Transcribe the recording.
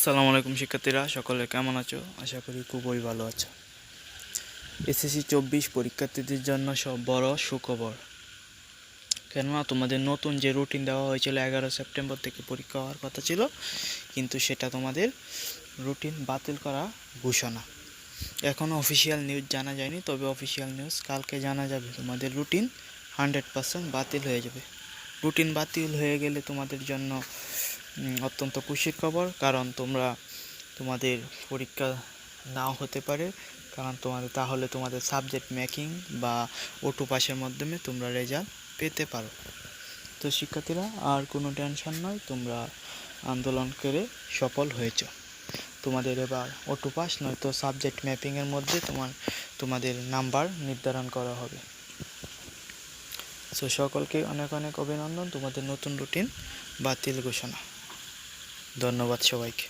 আসসালামু আলাইকুম শিক্ষার্থীরা, সকলে কেমন আছো? আশা করি খুবই ভালো আছো। এসএসসি 24 পরীক্ষার্থীদের জন্য সব বড় সুখবর। কেননা তোমাদের নতুন যে রুটিন দেওয়া হয়েছিল 11 সেপ্টেম্বর থেকে পরীক্ষা হওয়ার কথা ছিল, কিন্তু সেটা তোমাদের রুটিন বাতিল করা ঘোষণা। এখনও অফিসিয়াল নিউজ জানা যায়নি, তবে অফিসিয়াল নিউজ কালকে জানা যাবে। তোমাদের রুটিন 100% বাতিল হয়ে যাবে। রুটিন বাতিল হয়ে গেলে তোমাদের জন্য অত্যন্ত খুশির খবর, কারণ তোমাদের পরীক্ষা নাও হতে পারে, কারণ তাহলে তোমাদের সাবজেক্ট মেকিং বা অটো পাসের মাধ্যমে তোমরা রেজাল্ট পেতে পারো। তো শিক্ষার্থীরা, আর কোনো টেনশন নয়, তোমরা আন্দোলন করে সফল হয়েছ। তোমাদের এবার অটো পাস নয়তো সাবজেক্ট ম্যাপিংয়ের মধ্যে তোমাদের নাম্বার নির্ধারণ করা হবে। সো সকলকে অনেক অনেক অভিনন্দন, তোমাদের নতুন রুটিন বাতিল ঘোষণা। ধন্যবাদ সবাইকে।